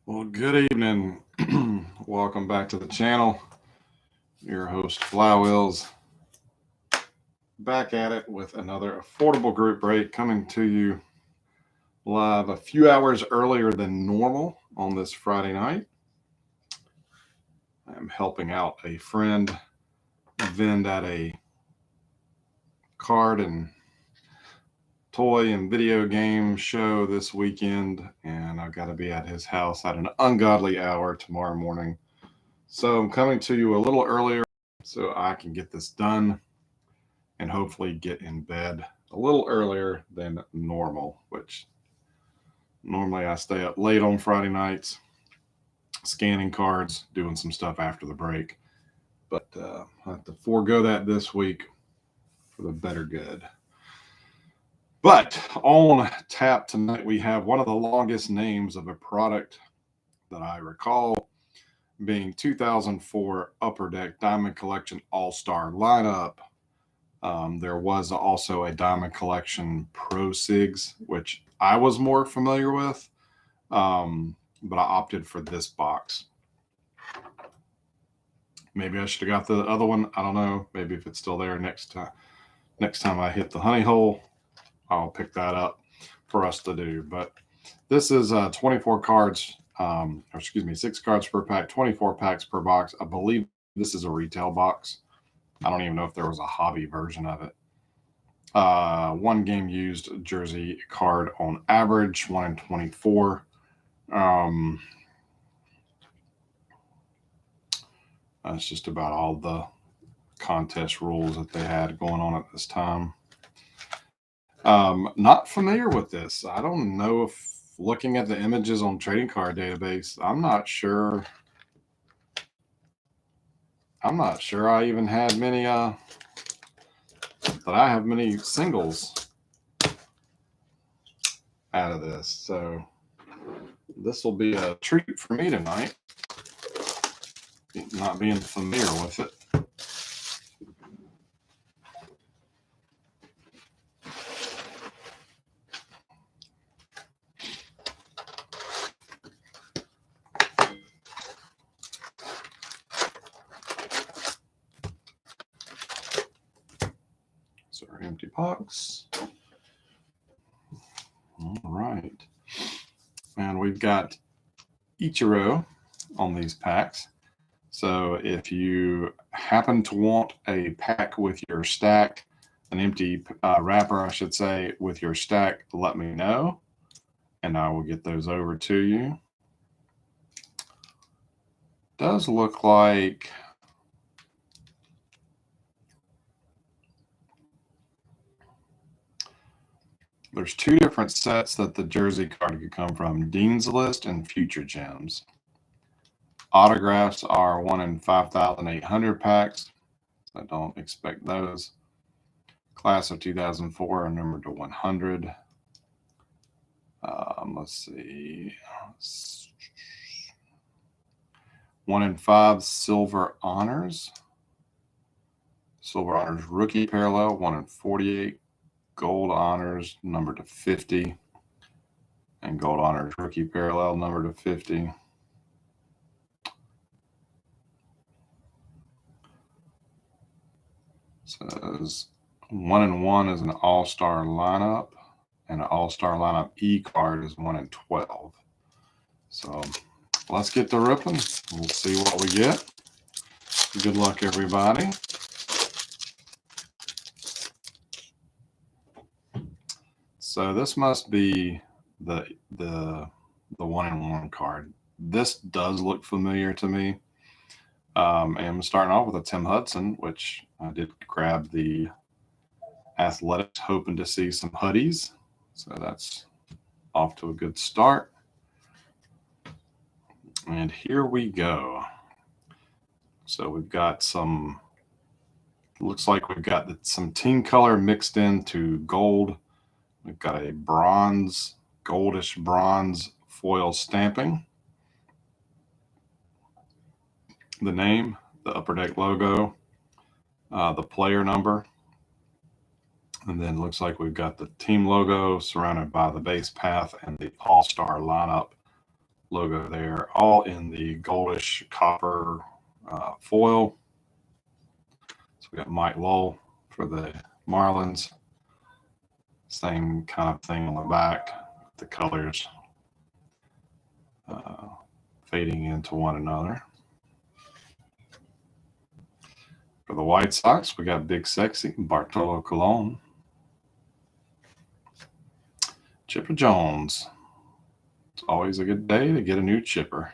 Well, good evening. Welcome back to the channel. Your host, Flywheels, back at it with another affordable group break coming to you live a few hours earlier than normal on this Friday night. I'm helping out a friend vend at a card and toy and video game show this weekend, and I've got to be at his house at an ungodly hour tomorrow morning. So I'm coming to you a little earlier so I can get this done and hopefully get in bed a little earlier than normal, which normally I stay up late on Friday nights, scanning cards, doing some stuff after the break. But I have to forego that this week for the better good. But on tap tonight, we have one of the longest names of a product that I recall, being 2004 Upper Deck Diamond Collection All-Star lineup. There was also a Diamond Collection Pro Sigs, which I was more familiar with, but I opted for this box. Maybe I should have got the other one. I don't know. Maybe if it's still there next time I hit the honey hole, I'll pick that up for us to do. But this is 24 cards, 6 cards per pack, 24 packs per box. I believe this is a retail box. I don't even know if there was a hobby version of it. One game used jersey card on average, 1 in 24. That's just about all the contest rules that they had going on at this time. Not familiar with this. I don't know if looking at the images on Trading Card Database, I'm not sure I even had many that I have many singles out of this. So this will be a treat for me tonight, not being familiar with it. So our empty box. All right. And we've got Ichiro on these packs. So if you happen to want a pack with your stack, an empty wrapper, I should say, with your stack, let me know, and I will get those over to you. Does look like there's 2 different sets that the jersey card could come from: Dean's List and Future Gems. Autographs are 1 in 5,800 packs. So I don't expect those. Class of 2004 are numbered to 100. Let's see. 1 in 5 Silver Honors. Silver Honors Rookie Parallel, 1 in 48. Gold Honors, numbered to 50. And Gold Honors Rookie Parallel, numbered to 50. Says 1 in 1 is an all-star lineup, and an all-star lineup E card is 1 in 12. So let's get to ripping. We'll see what we get. Good luck, everybody. So this must be the 1 in 1 card. This does look familiar to me. And I'm starting off with a Tim Hudson, which I did grab the Athletics, hoping to see some hoodies. So that's off to a good start. And here we go. So we've got some, looks like we've got some team color mixed into gold. We've got a bronze, goldish bronze foil stamping. The name, the Upper Deck logo, the player number, and then looks like we've got the team logo surrounded by the base path and the all-star lineup logo there, all in the goldish copper foil. So we got Mike Lowell for the Marlins. Same kind of thing on the back, the colors fading into one another. For the White Sox, we got Big Sexy Bartolo Colon. Chipper Jones. It's always a good day to get a new chipper.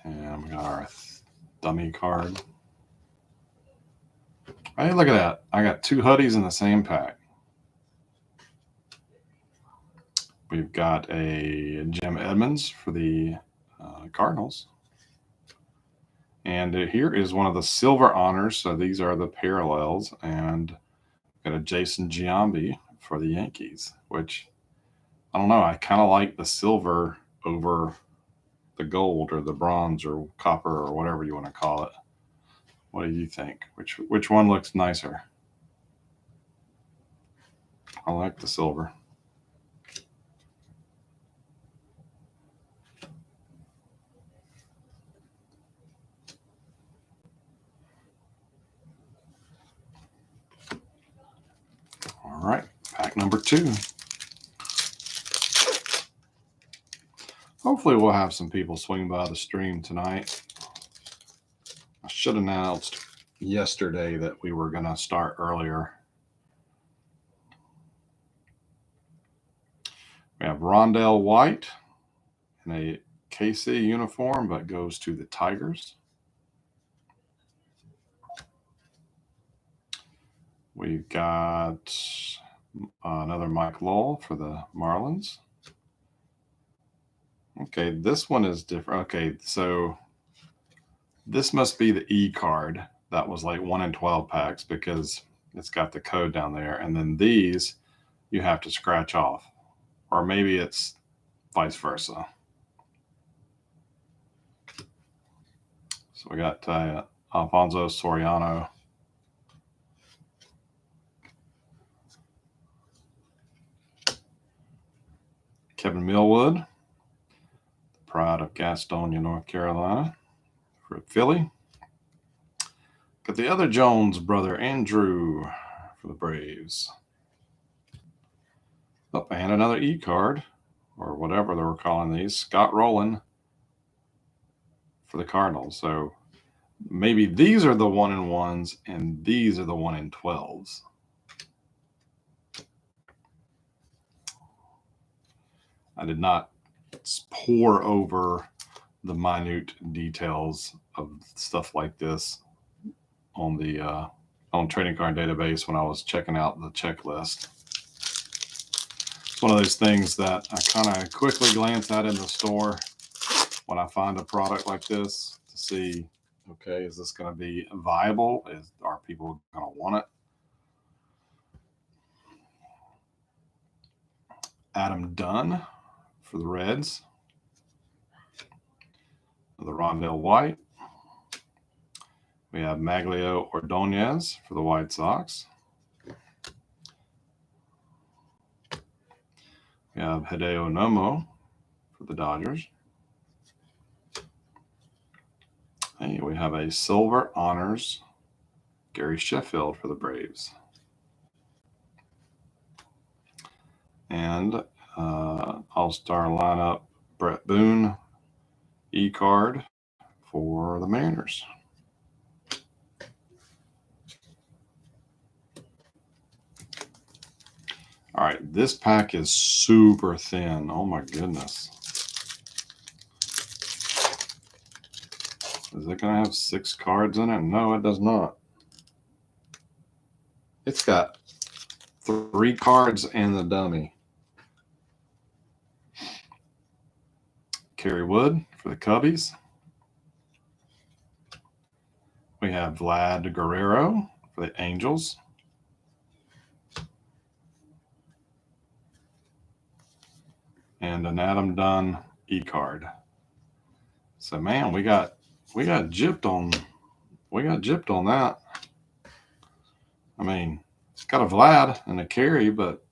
And we got our dummy card. Hey, look at that. I got 2 hoodies in the same pack. We've got a Jim Edmonds for the Cardinals. And here is one of the silver honors. So these are the parallels. And got a Jason Giambi for the Yankees, which, I don't know, I kind of like the silver over the gold or the bronze or copper or whatever you want to call it. What do you think? Which one looks nicer? I like the silver. All right, pack number 2. Hopefully we'll have some people swing by the stream tonight. I should have announced yesterday that we were going to start earlier. We have Rondell White in a KC uniform, but goes to the Tigers. We've got another Mike Lowell for the Marlins. Okay, this one is different. Okay, so this must be the E card. That was like 1 in 12 packs because it's got the code down there. And then these you have to scratch off. Or maybe it's vice versa. So we got Alfonso Soriano. Kevin Millwood, the pride of Gastonia, North Carolina, for Philly. Got the other Jones brother, Andrew, for the Braves. Oh, and another E card, or whatever they were calling these, Scott Rowland for the Cardinals. So maybe these are the 1 in 1s and these are the 1 in 12s. I did not pore over the minute details of stuff like this on the on Trading Card Database when I was checking out the checklist. It's one of those things that I kind of quickly glance at in the store when I find a product like this to see, okay, is this going to be viable? Are people going to want it? Adam Dunn for the Reds. The Rondell White. We have Maglio Ordonez for the White Sox. We have Hideo Nomo for the Dodgers. Hey, we have a Silver Honors Gary Sheffield for the Braves. And All-Star lineup Brett Boone E-card for the Mariners. All right, this pack is super thin. Oh my goodness. Is it going to have 6 cards in it? No, it does not. It's got 3 cards and the dummy. Kerry Wood for the Cubbies. We have Vlad Guerrero for the Angels. And an Adam Dunn E-card. So man, we got gypped on that. I mean, it's got a Vlad and a Kerry, but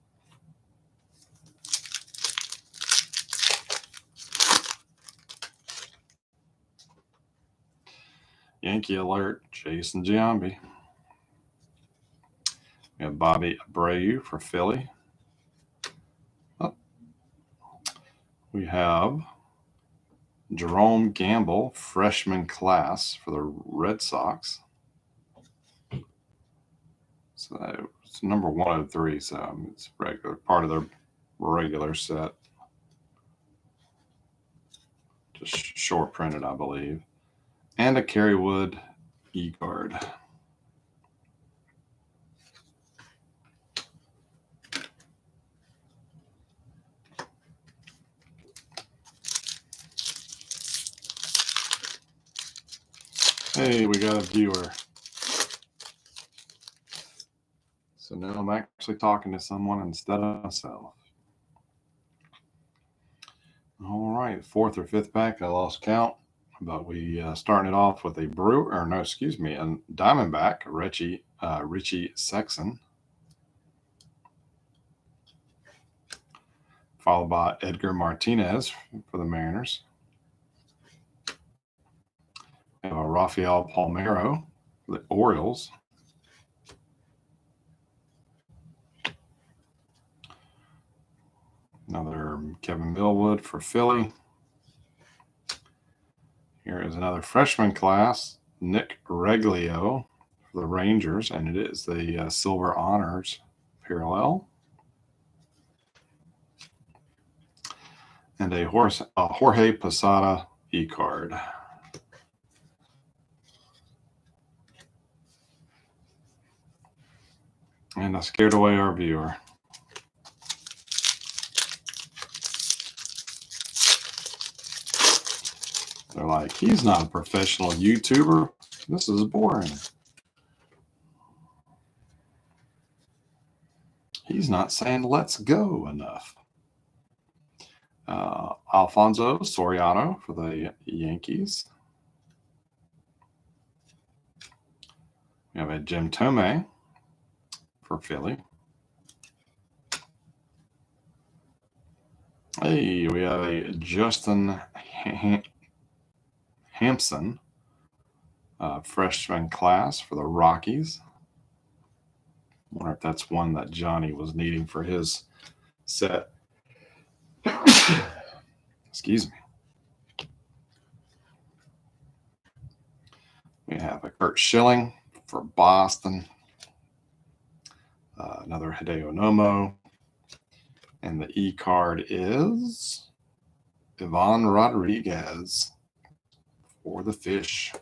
Yankee alert, Jason Giambi. We have Bobby Abreu for Philly. Oh. We have Jerome Gamble, freshman class for the Red Sox. So it's number 103, so it's regular part of their regular set. Just short printed, I believe. And a Kerry Wood E-card. Hey, we got a viewer. So now I'm actually talking to someone instead of myself. All right, fourth or fifth pack, I lost count, but we starting it off with a Diamondback, Richie Sexson, followed by Edgar Martinez for the Mariners. We have a Rafael Palmeiro for the Orioles. Another Kevin Millwood for Philly. Here is another freshman class, Nick Reglio for the Rangers, and it is the Silver Honors parallel. And a Jorge Posada E-card. And I scared away our viewer. They're like, he's not a professional YouTuber. This is boring. He's not saying let's go enough. Alfonso Soriano for the Yankees. We have a Jim Thome for Philly. Hey, we have a Justin Hampson, freshman class for the Rockies. I wonder if that's one that Johnny was needing for his set. Excuse me. We have a Kurt Schilling for Boston. Another Hideo Nomo. And the E-card is Ivan Rodriguez for the Fish.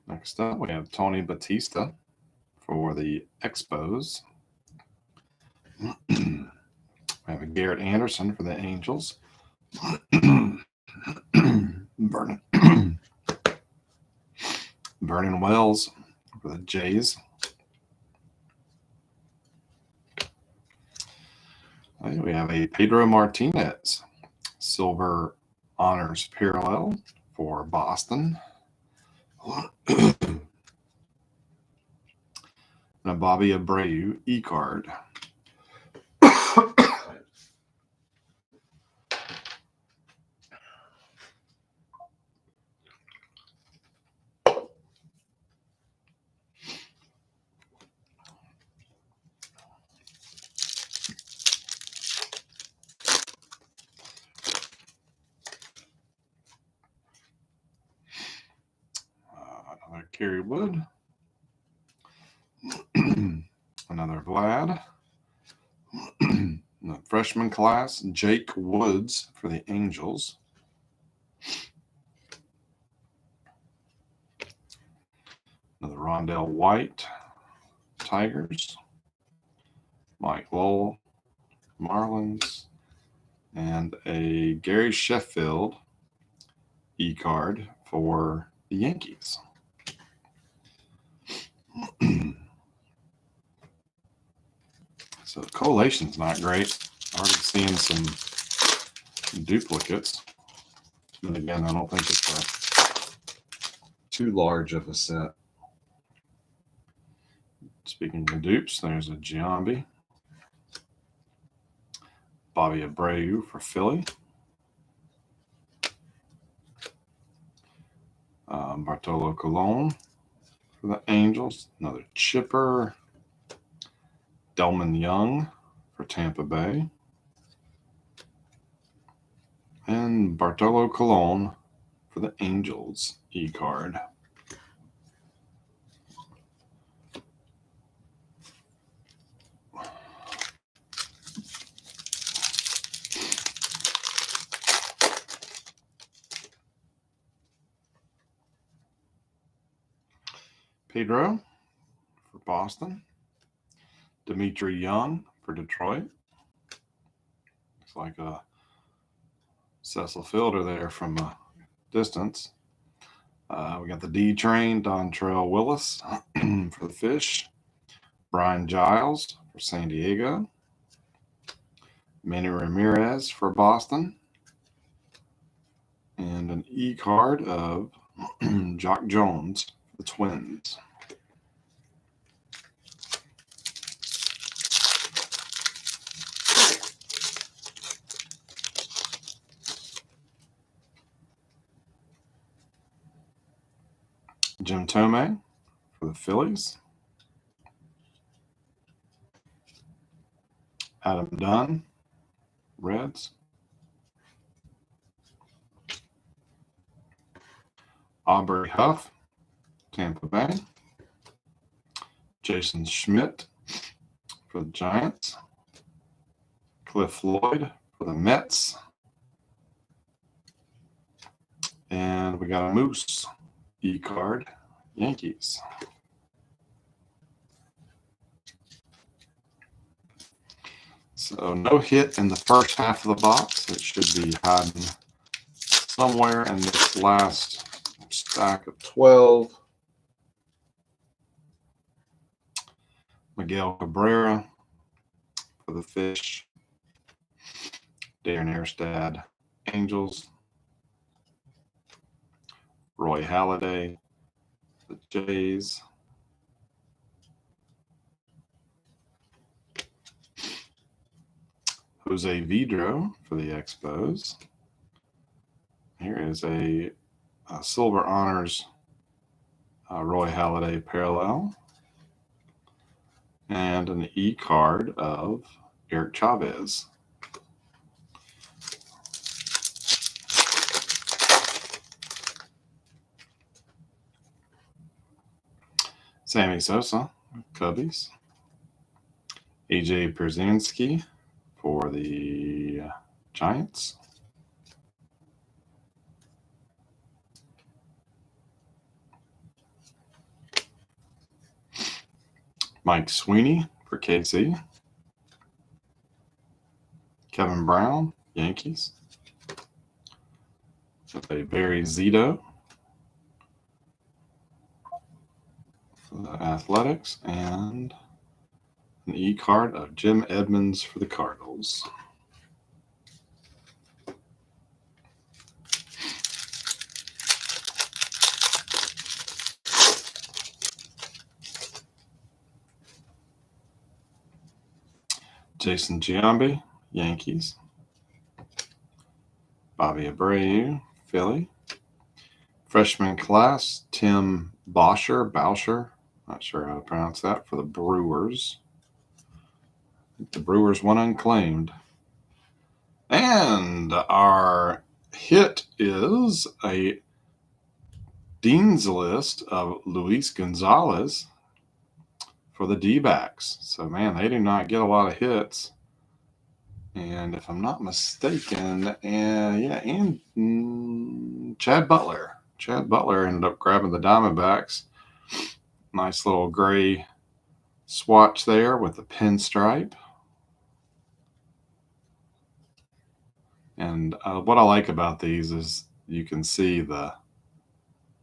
Next up, we have Tony Batista for the Expos. We have a Garrett Anderson for the Angels. Vernon Wells for the Jays. We have a Pedro Martinez Silver Honors parallel for Boston. And a Bobby Abreu E-card. Another Kerry Wood. Another Vlad. The freshman class, Jake Woods for the Angels. Another Rondell White, Tigers. Mike Lowell, Marlins. And a Gary Sheffield E-card for the Yankees. So the collation's not great. Already seeing some duplicates. And again, I don't think it's a too large of a set. Speaking of dupes, there's a Giambi. Bobby Abreu for Philly. Bartolo Colon for the Angels. Another chipper. Delman Young for Tampa Bay. And Bartolo Colon for the Angels e-card. Pedro for Boston. Dimitri Young for Detroit. Looks like a Cecil Fielder there from a distance. We got the D train, Dontrell Willis for the Fish. Brian Giles for San Diego. Manny Ramirez for Boston. And an e-card of Jock Jones for the Twins. Jim Thome for the Phillies. Adam Dunn, Reds. Aubrey Huff, Tampa Bay. Jason Schmidt for the Giants. Cliff Lloyd for the Mets. And we got a Moose e-card, Yankees. So no hit in the first half of the box. It should be hiding somewhere in this last stack of 12. Miguel Cabrera for the Fish. Darren Erstad, Angels. Roy Halladay, the Jays. Jose Vidro for the Expos. Here is a Silver Honors Roy Halladay parallel. And an e-card of Eric Chavez. Sammy Sosa, Cubbies. AJ Pierzynski for the Giants. Mike Sweeney for KC. Kevin Brown, Yankees. A Barry Zito for the Athletics, and an e-card of Jim Edmonds for the Cardinals. Jason Giambi, Yankees. Bobby Abreu, Philly. Freshman class, Tim Boucher, not sure how to pronounce that, for the Brewers. The Brewers went unclaimed. And our hit is a Dean's List of Luis Gonzalez for the D-backs. So, man, they do not get a lot of hits. And if I'm not mistaken, Chad Butler. Chad Butler ended up grabbing the Diamondbacks. Nice little gray swatch there with the pinstripe. And what I like about these is you can see the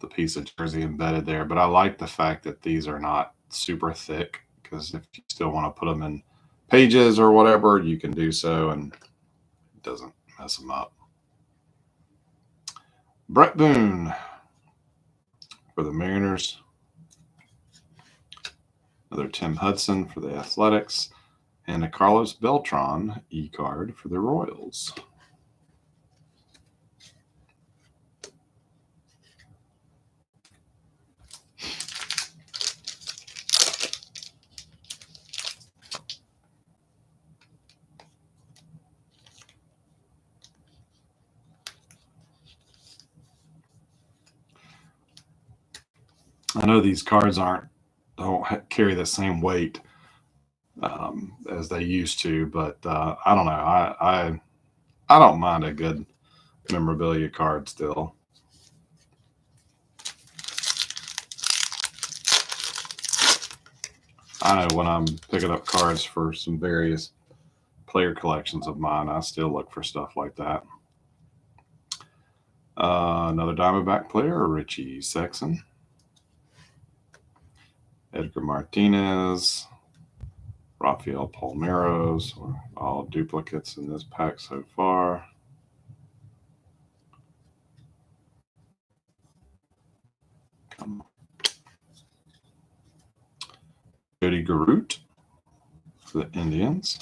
piece of jersey embedded there. But I like the fact that these are not super thick, because if you still want to put them in pages or whatever, you can do so and it doesn't mess them up. Brett Boone for the Mariners. Another Tim Hudson for the Athletics. And a Carlos Beltran E-card for the Royals. I know these cards don't carry the same weight as they used to, but I don't know. I don't mind a good memorabilia card still. I know when I'm picking up cards for some various player collections of mine, I still look for stuff like that. Another Diamondback player, Richie Sexson. Edgar Martinez, Rafael Palmeiros, all duplicates in this pack so far. Come on. Jody Garoot for the Indians.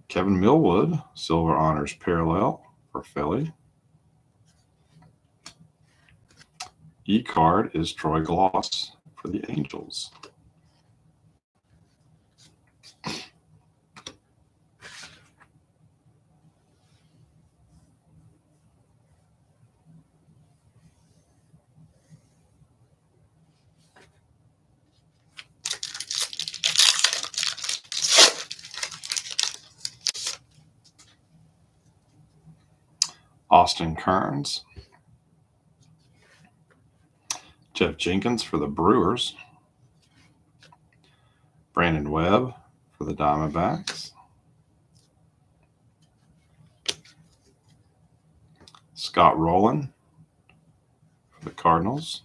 Kevin Millwood, Silver Honors Parallel for Philly. E-card is Troy Gloss for the Angels. Austin Kearns. Jeff Jenkins for the Brewers. Brandon Webb for the Diamondbacks. Scott Rowland for the Cardinals.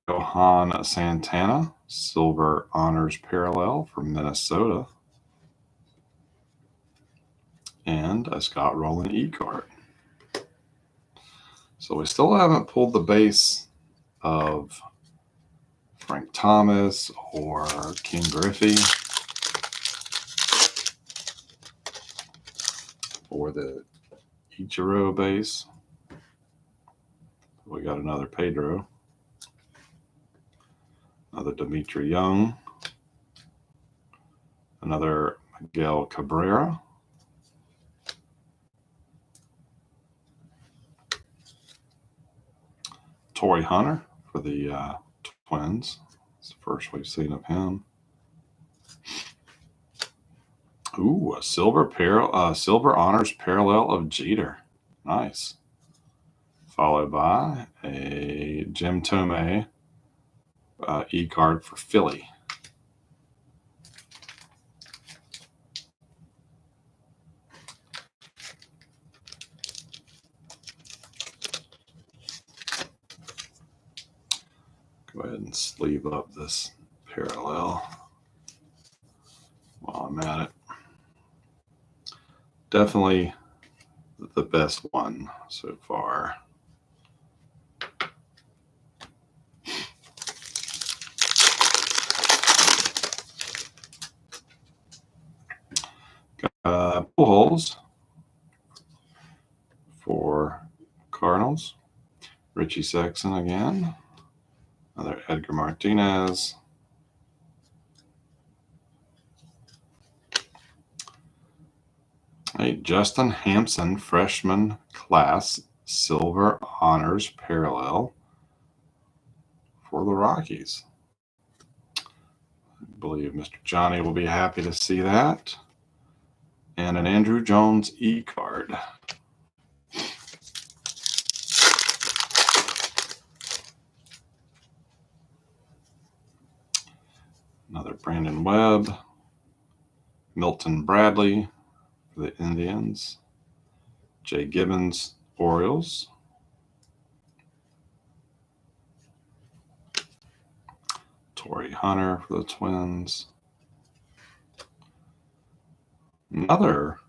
Johan Santana, Silver Honors Parallel for Minnesota. And a Scott Rowland E-card. So we still haven't pulled the base of Frank Thomas or King Griffey or the Ichiro base. We got another Pedro, another Dimitri Young, another Miguel Cabrera, Torrey Hunter for the Twins. It's the first we've seen of him. Ooh, a silver honors parallel of Jeter. Nice. Followed by a Jim Thome E-card for Philly. Go ahead and sleeve up this parallel while I'm at it. Definitely the best one so far. Pujols for Cardinals. Richie Sexson again. Another Edgar Martinez. A Justin Hampson freshman class Silver Honors Parallel for the Rockies. I believe Mr. Johnny will be happy to see that. And an Andrew Jones E-card. Another Brandon Webb. Milton Bradley for the Indians. Jay Gibbons, Orioles. Torrey Hunter for the Twins. Another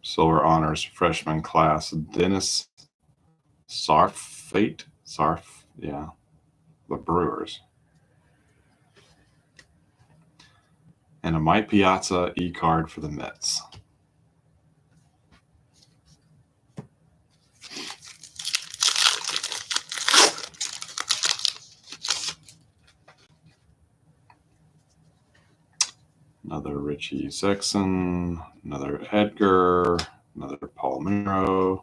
Silver Honors freshman class, Dennis Sarfate. the Brewers. And a Mike Piazza e-card for the Mets. Another Richie Sexson, another Edgar, another Palmeiro.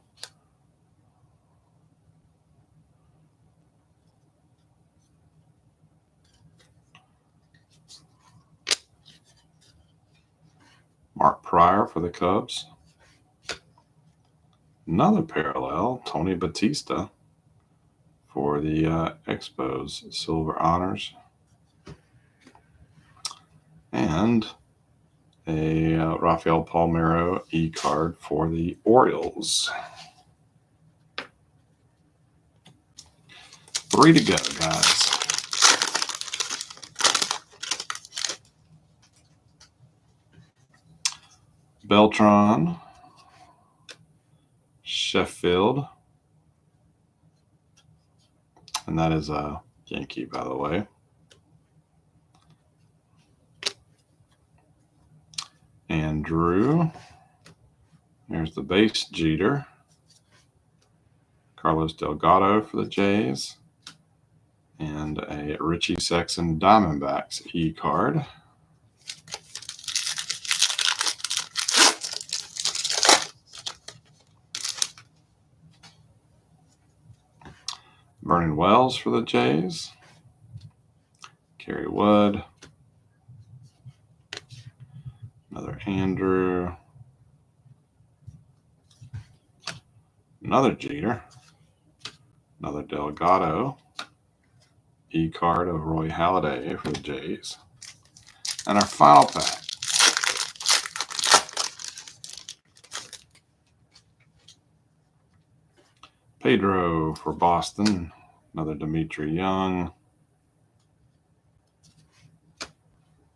Mark Pryor for the Cubs. Another parallel, Tony Batista for the Expos Silver Honors. And a Rafael Palmeiro e-card for the Orioles. 3 to go, guys. Beltran, Sheffield, and that is a Yankee, by the way. Andrew, there's the base Jeter. Carlos Delgado for the Jays, and a Richie Sexson Diamondbacks e-card. Vernon Wells for the Jays. Kerry Wood. Another Andrew. Another Jeter. Another Delgado. E-card of Roy Halladay for the Jays. And our final pack. Pedro for Boston. Another Dimitri Young.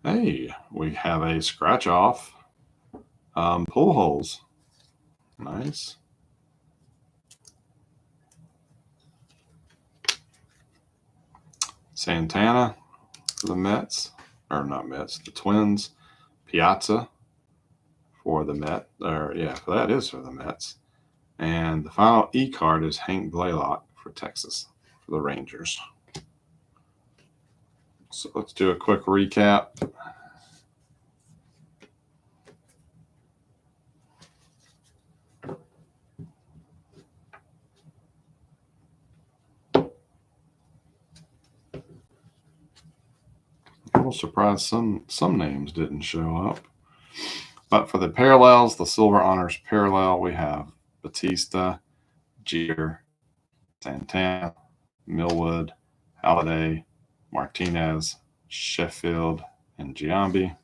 Hey, we have a scratch off. Pull holes. Nice. Santana for the Mets. Or not Mets, the Twins. Piazza for the Mets. That is for the Mets. And the final e-card is Hank Blaylock for Texas, for the Rangers. So let's do a quick recap. A little surprised some names didn't show up. But for the parallels, the Silver Honors parallel, we have Batista, Jeter, Santana, Millwood, Halladay, Martinez, Sheffield, and Giambi.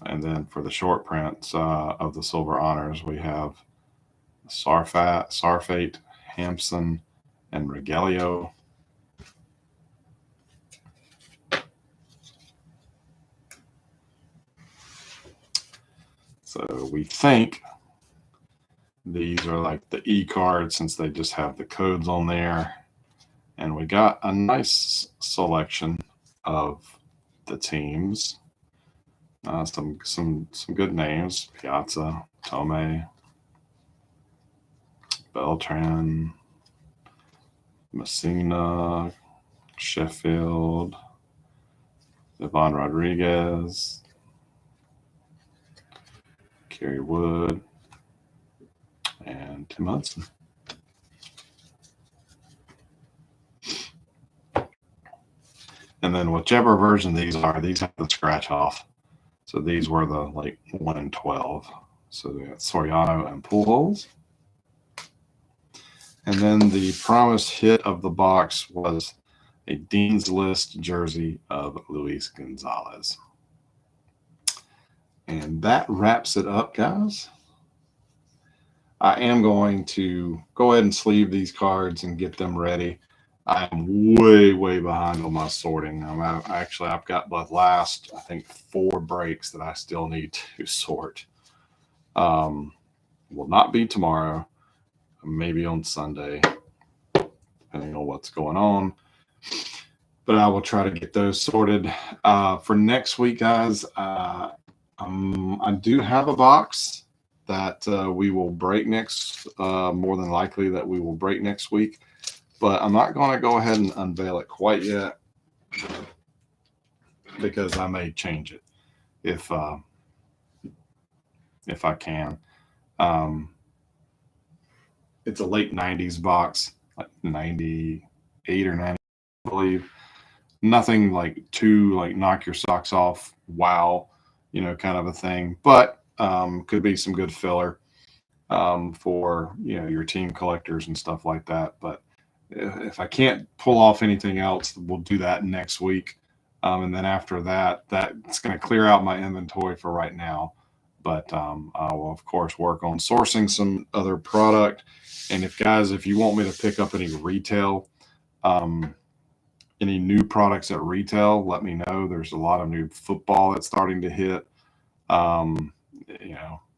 And then for the short prints of the Silver Honors, we have Sarfate, Hampson, and Regalio. So we think these are like the e-cards since they just have the codes on there. And we got a nice selection of the teams. Some good names: Piazza, Tomei, Beltran, Messina, Sheffield, Ivan Rodriguez, Kerry Wood, and Tim Hudson. And then whichever version these are, these have the scratch off. So these were the 1 in 12. So we got Soriano and Pujols. And then the promised hit of the box was a Dean's List jersey of Luis Gonzalez. And that wraps it up, guys. I am going to go ahead and sleeve these cards and get them ready. I'm way behind on my sorting. I've got the last, I think, 4 breaks that I still need to sort. Will not be tomorrow, maybe on Sunday. depending on what's going on. But I will try to get those sorted. For next week, guys, I do have a box that we will break next, more than likely that we will break next week. But I'm not going to go ahead and unveil it quite yet because I may change it if I can. It's a late 90s box, like 98 or 90, I believe. Nothing like too like knock your socks off, wow, kind of a thing. But could be some good filler for your team collectors and stuff like that. But if I can't pull off anything else, we'll do that next week. And then after that, that's going to clear out my inventory for right now. But I will, of course, work on sourcing some other product. And if you want me to pick up any retail, any new products at retail, let me know. There's a lot of new football that's starting to hit. Um,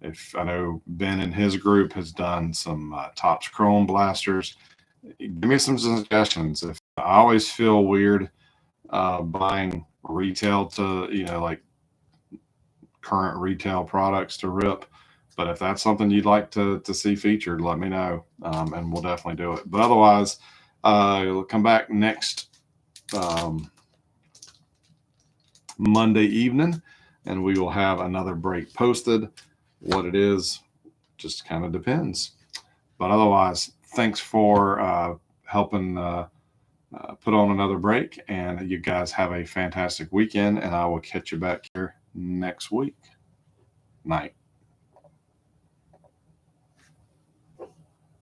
if I know Ben and his group has done some Topps Chrome blasters, give me some suggestions. If I always feel weird buying retail to like current retail products to rip, but if that's something you'd like to see featured, let me know, and we'll definitely do it. But otherwise, we'll come back next Monday evening, and we will have another break posted. What it is just kind of depends. But otherwise, thanks for helping put on another break, and you guys have a fantastic weekend, and I will catch you back here next week. Night.